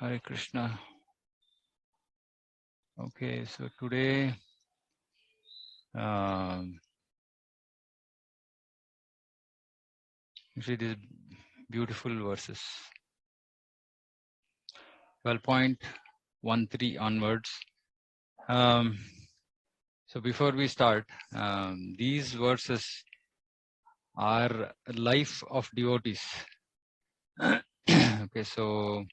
Hare Krishna. Okay, so today you see these beautiful verses, 12.13 onwards. So before we start, these verses are life of devotees. Okay, so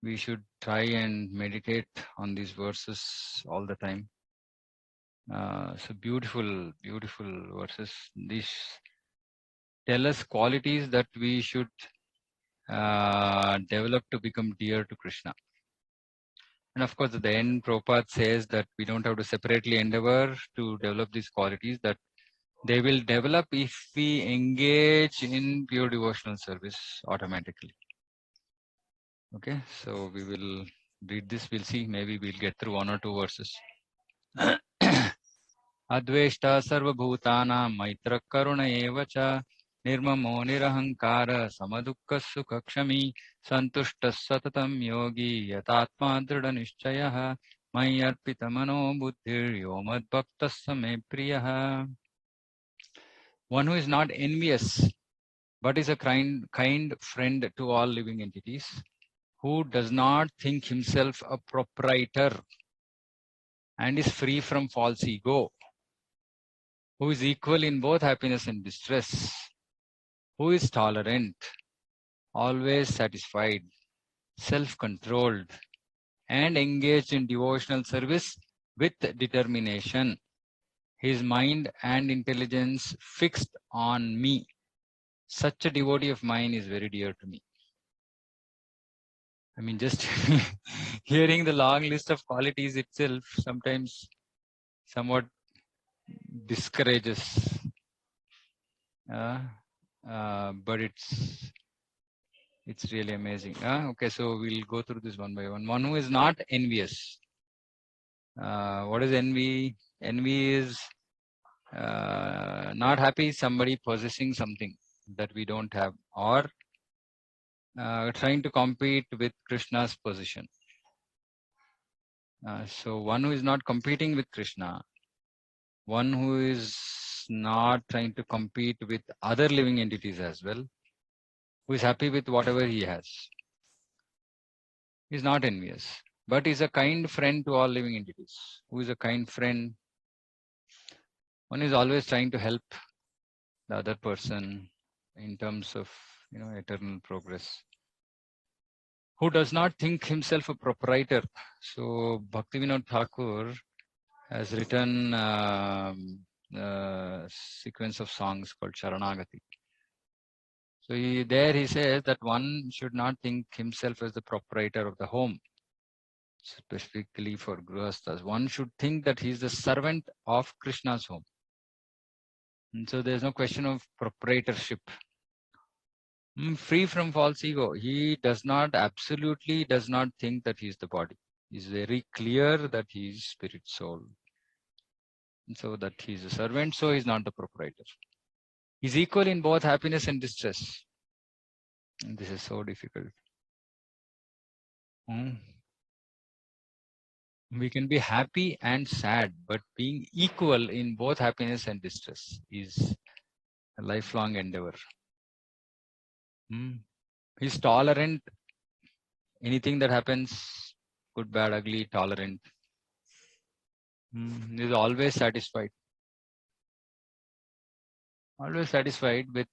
we should try and meditate on these verses all the time. So beautiful, beautiful verses. These tell us qualities that we should develop to become dear to Krishna. And of course, at the end, Prabhupada says that we don't have to separately endeavor to develop these qualities, that they will develop if we engage in pure devotional service automatically. Okay, so we will read this, we'll see, maybe we'll get through one or two verses. Adveshta sarvabhutana maitra karuna eva cha nirmamo nirahankara samadukka sukha kshami santushtas satatam yogi yatatma drida nishchayaha maya arpita mano buddhir yomad bhaktas same priyaha. One who is not envious but is a kind friend to all living entities, who does not think himself a proprietor and is free from false ego, who is equal in both happiness and distress, who is tolerant, always satisfied, self-controlled, and engaged in devotional service with determination, his mind and intelligence fixed on me. Such a devotee of mine is very dear to me. I mean, just hearing the long list of qualities itself sometimes somewhat discourages. But it's really amazing. Okay, so we'll go through this one by one. One who is not envious. What is envy? Envy is not happy somebody possessing something that we don't have, or trying to compete with Krishna's position. So one who is not competing with Krishna, one who is not trying to compete with other living entities as well, who is happy with whatever he has, is not envious, but is a kind friend to all living entities. Who is a kind friend? One is always trying to help the other person in terms of eternal progress. Who does not think himself a proprietor. So Bhaktivinoda Thakur has written a sequence of songs called Sharanagati. So there he says that one should not think himself as the proprietor of the home, specifically for Grihasthas. One should think that he is the servant of Krishna's home. And so there's no question of proprietorship. Free from false ego. He absolutely does not think that he is the body. He's very clear that he is spirit soul. And so that he is a servant, so he's not the proprietor. He's equal in both happiness and distress. And this is so difficult. We can be happy and sad, but being equal in both happiness and distress is a lifelong endeavor. He's tolerant. Anything that happens, good, bad, ugly, tolerant. He's always satisfied. Always satisfied with.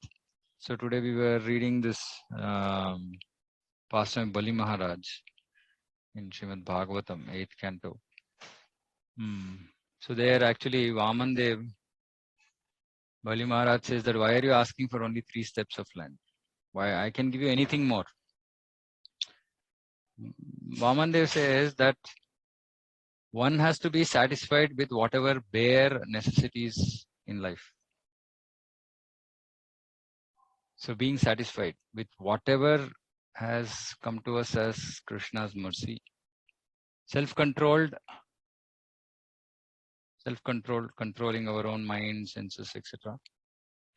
So today we were reading this pastime Bali Maharaj in Srimad Bhagavatam, 8th canto. So there actually Vaman Dev, Bali Maharaj says that why are you asking for only 3 steps of land? Why I can give you anything more. Vaman Dev says that one has to be satisfied with whatever bare necessities in life. So being satisfied with whatever has come to us as Krishna's mercy. Self-controlled, controlling our own mind, senses, etc.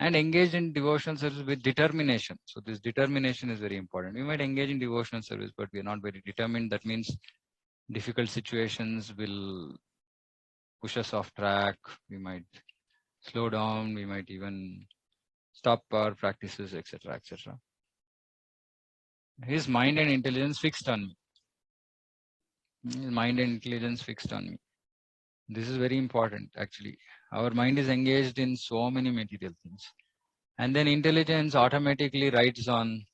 and engage in devotional service with determination. So this determination is very important. We might engage in devotional service, but we are not very determined. That means difficult situations will push us off track. We might slow down. We might even stop our practices, etc., etc. His mind and intelligence fixed on me. His mind and intelligence fixed on me. This is very important, actually. Our mind is engaged in so many material things. And then intelligence automatically rides on,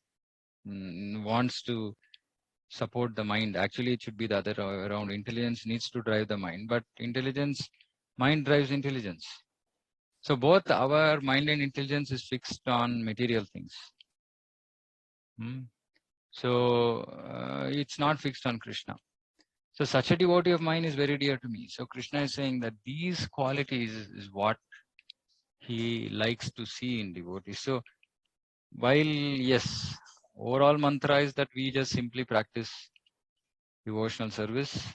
wants to support the mind. Actually, it should be the other way around. Intelligence needs to drive the mind, but mind drives intelligence. So both our mind and intelligence is fixed on material things. So it's not fixed on Krishna. So such a devotee of mine is very dear to me. So Krishna is saying that these qualities is what he likes to see in devotees. So while, yes, overall mantra is that we just simply practice devotional service,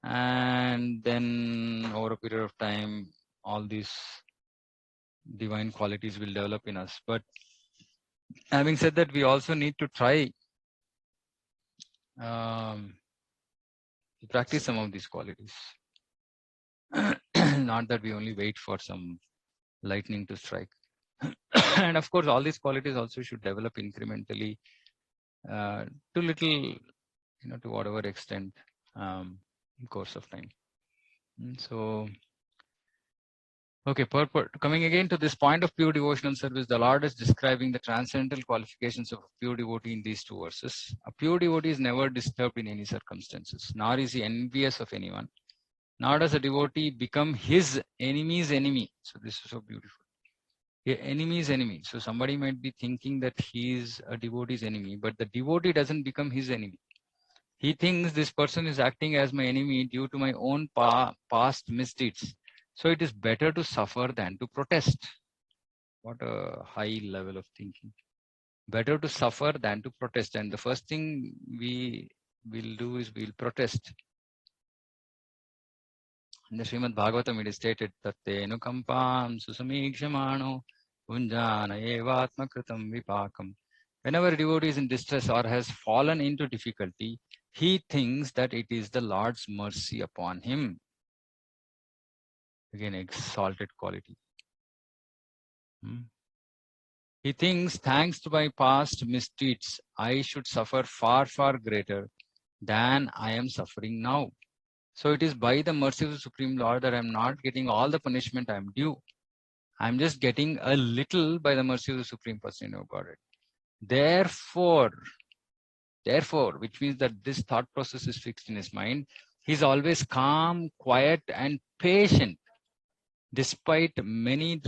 and then over a period of time, all these divine qualities will develop in us. But having said that, we also need to try to practice some of these qualities. Not that we only wait for some lightning to strike. And of course, all these qualities also should develop incrementally, to little, to whatever extent, in course of time. So, okay, coming again to this point of pure devotional service, the Lord is describing the transcendental qualifications of a pure devotee in these two verses. A pure devotee is never disturbed in any circumstances, nor is he envious of anyone, nor does a devotee become his enemy's enemy. So this is so beautiful. Enemy's enemy. So somebody might be thinking that he is a devotee's enemy, but the devotee doesn't become his enemy. He thinks this person is acting as my enemy due to my own past misdeeds. So it is better to suffer than to protest. What a high level of thinking. Better to suffer than to protest. And the first thing we will do is we'll protest. In the Srimad Bhagavatam, it is stated that Tenukampam susamikshamano punjana evatma kritam vipakam. Whenever a devotee is in distress or has fallen into difficulty, he thinks that it is the Lord's mercy upon him. Again, exalted quality. He thinks, thanks to my past misdeeds, I should suffer far, far greater than I am suffering now. So it is by the mercy of the Supreme Lord that I am not getting all the punishment I am due. I am just getting a little by the mercy of the Supreme Person of Godhead. Therefore, which means that this thought process is fixed in his mind, he is always calm, quiet, and patient despite many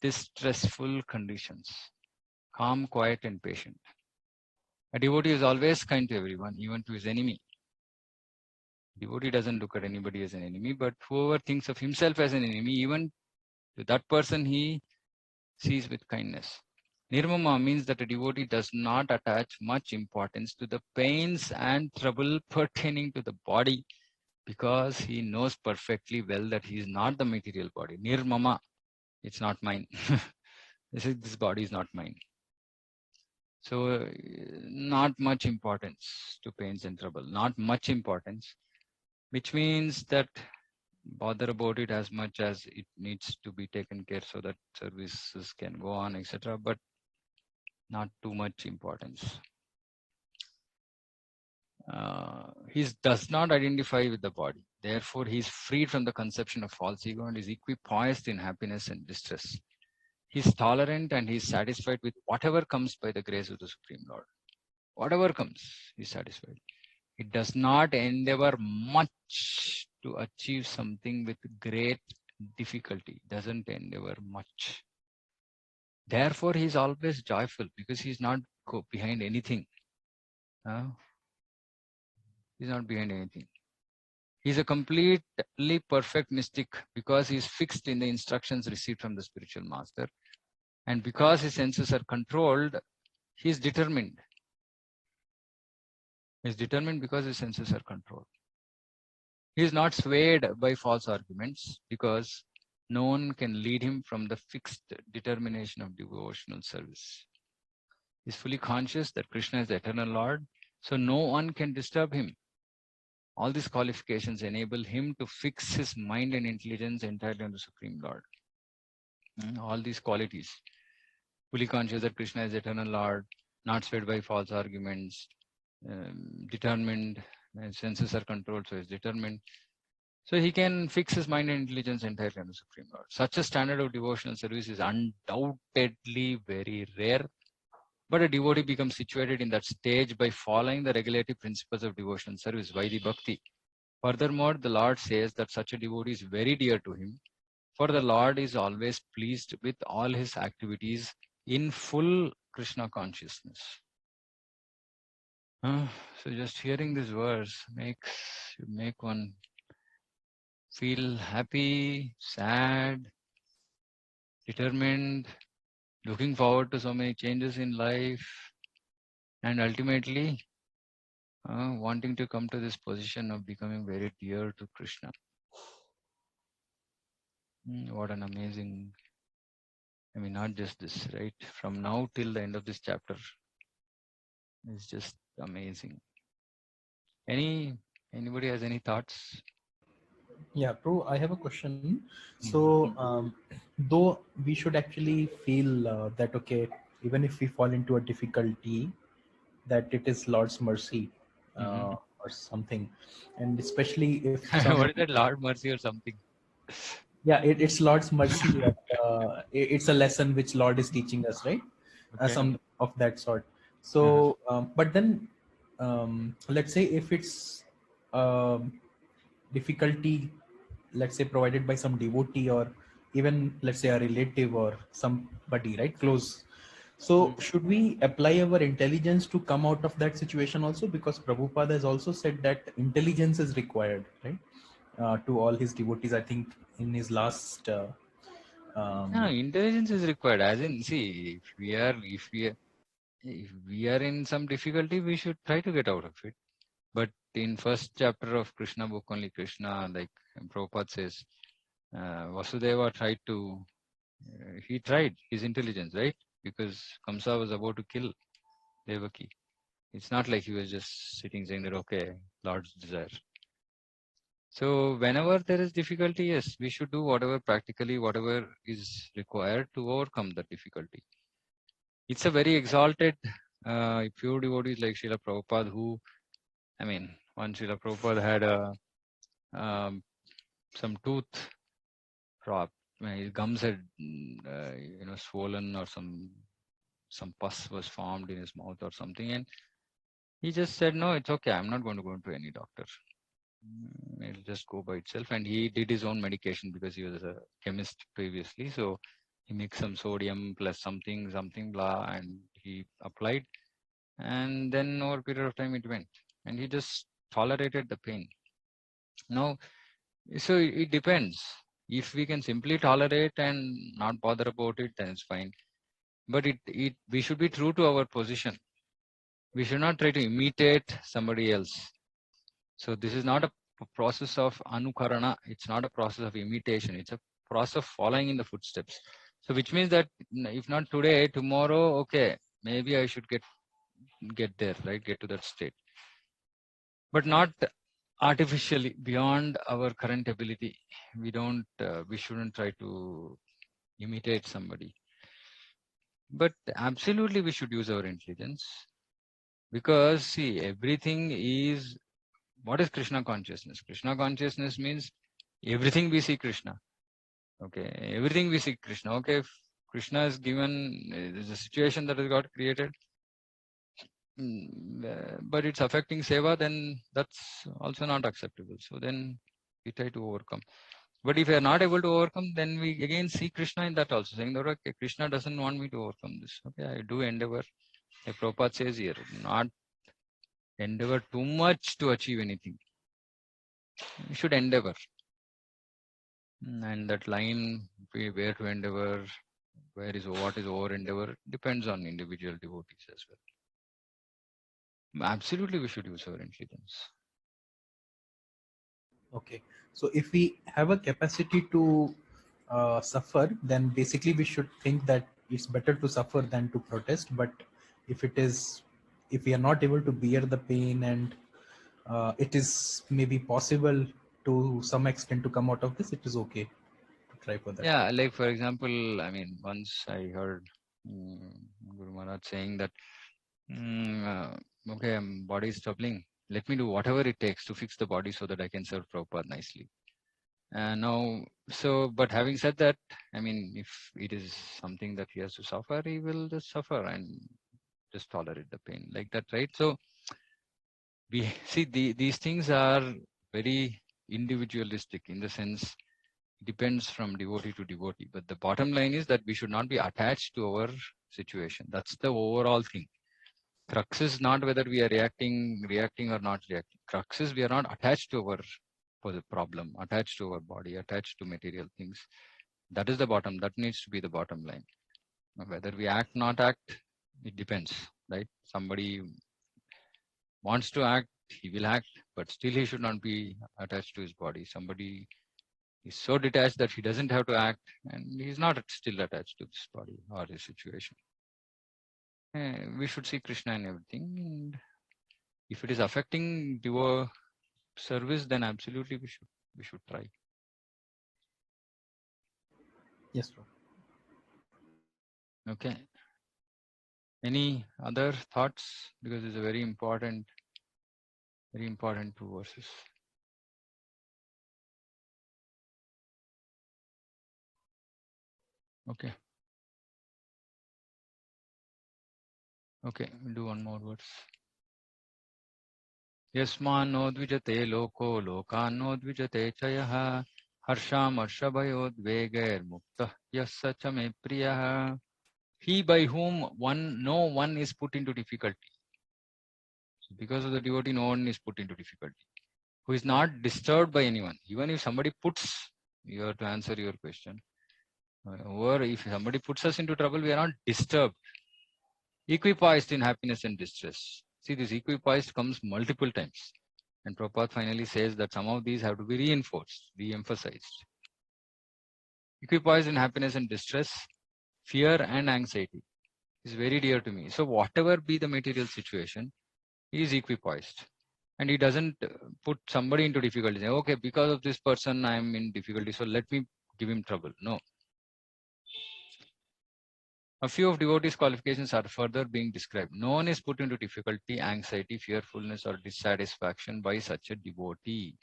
distressful conditions. Calm, quiet, and patient. A devotee is always kind to everyone, even to his enemy. Devotee doesn't look at anybody as an enemy, but whoever thinks of himself as an enemy, even to that person he sees with kindness. Nirmama means that a devotee does not attach much importance to the pains and trouble pertaining to the body, because he knows perfectly well that he is not the material body. Nirmama, it's not mine. This body is not mine. So not much importance to pains and trouble, not much importance, which means that bother about it as much as it needs to be taken care so that services can go on, etc. But not too much importance. He does not identify with the body. Therefore, he is freed from the conception of false ego and is equipoised in happiness and distress. He is tolerant and he is satisfied with whatever comes by the grace of the Supreme Lord. Whatever comes, he is satisfied. He does not endeavor much to achieve something with great difficulty. Doesn't endeavor much. Therefore, he is always joyful because he is not behind anything. He's not behind anything. He's a completely perfect mystic because he's fixed in the instructions received from the spiritual master. And because his senses are controlled, he's determined. He's determined because his senses are controlled. He is not swayed by false arguments because no one can lead him from the fixed determination of devotional service. He is fully conscious that Krishna is the eternal Lord, so no one can disturb him. All these qualifications enable him to fix his mind and intelligence entirely on the Supreme Lord. All these qualities, fully conscious that Krishna is the eternal Lord, not swayed by false arguments, determined, senses are controlled, so he is determined. So he can fix his mind and intelligence entirely on the Supreme Lord. Such a standard of devotional service is undoubtedly very rare, but a devotee becomes situated in that stage by following the regulative principles of devotional service, Vaidhi Bhakti. Furthermore, the Lord says that such a devotee is very dear to him, for the Lord is always pleased with all his activities in full Krishna consciousness. So just hearing this verse make one feel happy, sad, determined, looking forward to so many changes in life, and ultimately wanting to come to this position of becoming very dear to Krishna. What an amazing, not just this, right? From now till the end of this chapter is just amazing. Anybody has any thoughts? Yeah, Pro, I have a question. So, though we should actually feel that, okay, even if we fall into a difficulty, that it is Lord's mercy or something. And especially if some, What is that, Lord mercy or something? yeah, it's Lord's mercy. That, it's a lesson which Lord is teaching us, right? Okay. Some of that sort. So, but then, let's say if it's difficulty, let's say provided by some devotee or even let's say a relative or somebody, right, close. So should we apply our intelligence to come out of that situation also? Because Prabhupada has also said that intelligence is required, right, to all his devotees. I think in his last No, intelligence is required. As in, see, if we are in some difficulty, we should try to get out of it. But in first chapter of Krishna book, only Krishna, like Prabhupada says, Vasudeva tried to, he tried his intelligence, right? Because Kamsa was about to kill Devaki. It's not like he was just sitting saying that, okay, Lord's desire. So whenever there is difficulty, yes, we should do whatever is required to overcome the difficulty. It's a very exalted, pure devotees like Srila Prabhupada who, one Srila Prabhupada had some tooth prop. His gums had, swollen, or some pus was formed in his mouth or something, and he just said, "No, it's okay. I'm not going to go to any doctor. It'll just go by itself." And he did his own medication because he was a chemist previously. So he mixed some sodium plus something, blah, and he applied. And then over a period of time, it went. And he just tolerated the pain. Now, so it depends. If we can simply tolerate and not bother about it, then it's fine. But we should be true to our position. We should not try to imitate somebody else. So this is not a process of anukarana. It's not a process of imitation. It's a process of following in the footsteps. So which means that if not today, tomorrow, okay, maybe I should get there, right? Get to that state. But not artificially beyond our current ability. We shouldn't try to imitate somebody. But absolutely we should use our intelligence, because see, everything is, what is Krishna consciousness? Krishna consciousness means everything we see Krishna. Okay, everything we see Krishna. Okay, if Krishna is given, there's a situation that has got created, but it's affecting seva, then that's also not acceptable. So then we try to overcome. But if we are not able to overcome, then we again see Krishna in that also, saying that, okay, Krishna doesn't want me to overcome this. Okay, I do endeavor. Like Prabhupada says here, not endeavor too much to achieve anything. You should endeavor. And that line, where to endeavor, what is over endeavor, depends on individual devotees as well. Absolutely, we should use our intelligence. okay, so if we have a capacity to suffer, then basically we should think that it's better to suffer than to protest. But if we are not able to bear the pain, and it is maybe possible to some extent to come out of this, it is okay to try for that. Yeah, like for example, I mean, once I heard Guru Maharaj saying that, okay, body is troubling. Let me do whatever it takes to fix the body so that I can serve Prabhupada nicely. And now, so, but having said that, I mean, if it is something that he has to suffer, he will just suffer and just tolerate the pain like that, right? So we see these things are very individualistic in the sense depends from devotee to devotee. But the bottom line is that we should not be attached to our situation. That's the overall thing. Crux is not whether we are reacting or not reacting. Crux is we are not attached to our problem, attached to our body, attached to material things. That is the bottom. That needs to be the bottom line. Whether we act, not act, it depends, right? Somebody wants to act, he will act, but still he should not be attached to his body. Somebody is so detached that he doesn't have to act, and he's not still attached to this body or his situation. We should see Krishna in everything, and if it is affecting your service, then absolutely we should try. Yes, bro. Okay. Any other thoughts? Because it's a very important 2 verses. Okay. Okay, we'll do one more verse. Yasmano dvijate loko lokano dvijate chayah harsham mukta yassa cha me priyah. He by whom no one is put into difficulty. So because of the devotee, no one is put into difficulty. Who is not disturbed by anyone. Even if somebody puts, you have to answer your question. Or if somebody puts us into trouble, we are not disturbed. Equipoised in happiness and distress. See, this equipoised comes multiple times. And Prabhupada finally says that some of these have to be reinforced, re-emphasized. Equipoised in happiness and distress, fear and anxiety is very dear to me. So whatever be the material situation, he is equipoised. And he doesn't put somebody into difficulty. Say, okay, because of this person, I am in difficulty, so let me give him trouble. No. A few of devotees' qualifications are further being described. No one is put into difficulty, anxiety, fearfulness, or dissatisfaction by such a devotee.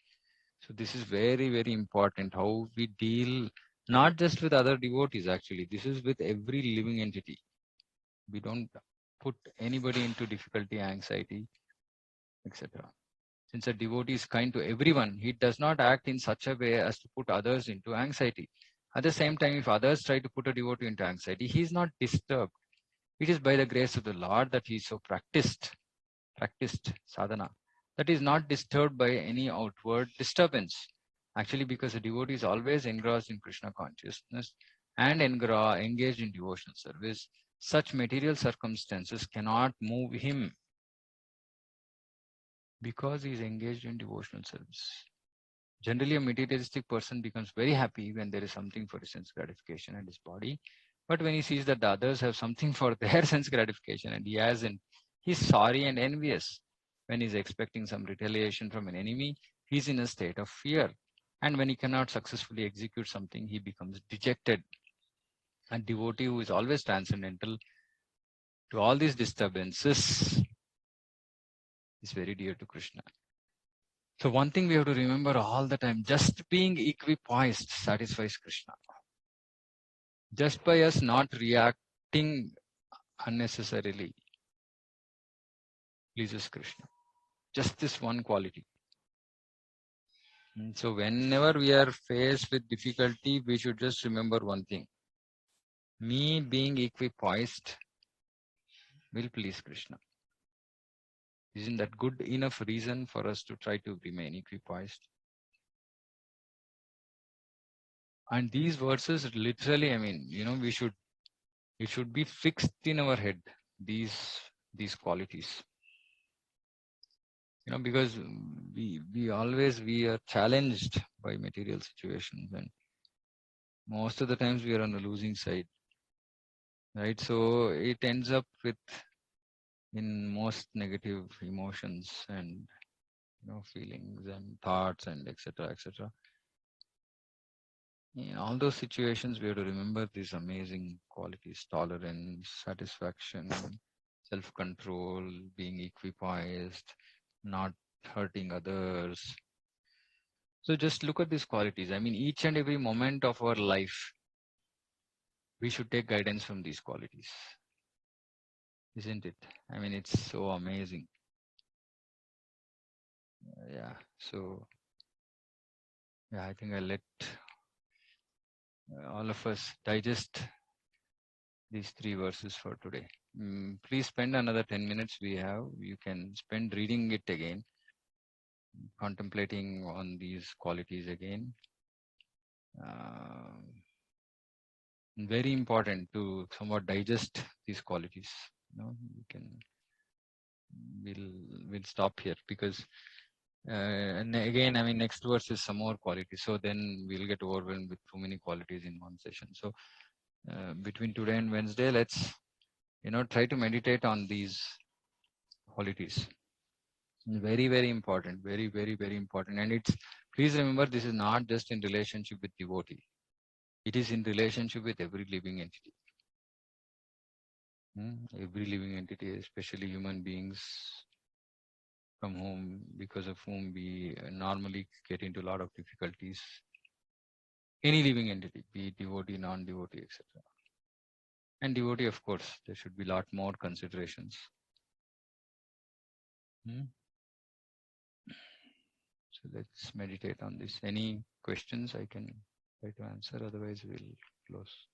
So this is very, very important, how we deal not just with other devotees, actually. This is with every living entity. We don't put anybody into difficulty, anxiety, etc. Since a devotee is kind to everyone, he does not act in such a way as to put others into anxiety. At the same time, if others try to put a devotee into anxiety, he is not disturbed. It is by the grace of the Lord that he is so practiced sadhana, that is not disturbed by any outward disturbance. Actually, because a devotee is always engrossed in Krishna consciousness and engaged in devotional service, such material circumstances cannot move him because he is engaged in devotional service. Generally, a materialistic person becomes very happy when there is something for his sense gratification and his body. But when he sees that the others have something for their sense gratification and he hasn't, he's sorry and envious. When he's expecting some retaliation from an enemy, he's in a state of fear. And when he cannot successfully execute something, he becomes dejected. A devotee who is always transcendental to all these disturbances is very dear to Krishna. So one thing we have to remember all the time, just being equipoised satisfies Krishna. Just by us not reacting unnecessarily pleases Krishna. Just this one quality. And so whenever we are faced with difficulty, we should just remember one thing. Me being equipoised will please Krishna. Isn't that good enough reason for us to try to remain equipoised? And these verses literally, I mean, it should be fixed in our head, these qualities. Because we are challenged by material situations, and most of the times we are on the losing side, right? So it ends up with in most negative emotions and feelings and thoughts and etc etc. In all those situations, we have to remember these amazing qualities: tolerance, satisfaction, self-control, being equipoised, not hurting others. So just look at these qualities. I mean, each and every moment of our life, we should take guidance from these qualities, isn't it? I mean, it's so amazing. Yeah. So, yeah, I think I'll let all of us digest these 3 verses for today. Please spend another 10 minutes we have. You can spend reading it again, contemplating on these qualities again. Very important to somewhat digest these qualities. We can we'll stop here because and again, I mean, next verse is some more qualities. So then we'll get overwhelmed with too many qualities in one session. So between today and Wednesday, let's try to meditate on these qualities. Very, very important. Very, very, very important. And please remember, this is not just in relationship with devotee. It is in relationship with every living entity. Every living entity, especially human beings, because of whom we normally get into a lot of difficulties. Any living entity, be it devotee, non-devotee, etc. And devotee, of course, there should be a lot more considerations. So let's meditate on this. Any questions I can try to answer, otherwise we'll close.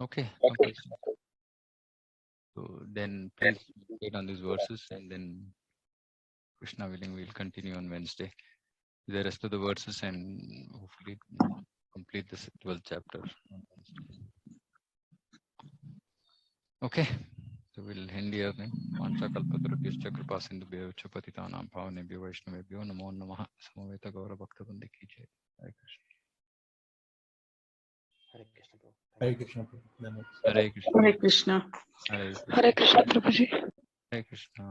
Okay. So then please meditate on these verses, and then Krishna willing, we'll continue on Wednesday with the rest of the verses and hopefully complete this 12th chapter on Wednesday. Okay. So we'll end here then. Vancha kalpatarubhyascha kripa sindhubhyo cha patitanam pavanebhyo vaishnavebhyo namo namah. Samaveta gaura bhakta vrinda ki jai. Hare Krishna. Hare Krishna, bro. Hare Krishna, bro. Hare Krishna. Hare Krishna. Hare Krishna. Hare Krishna, Prabhuji. Hare Krishna.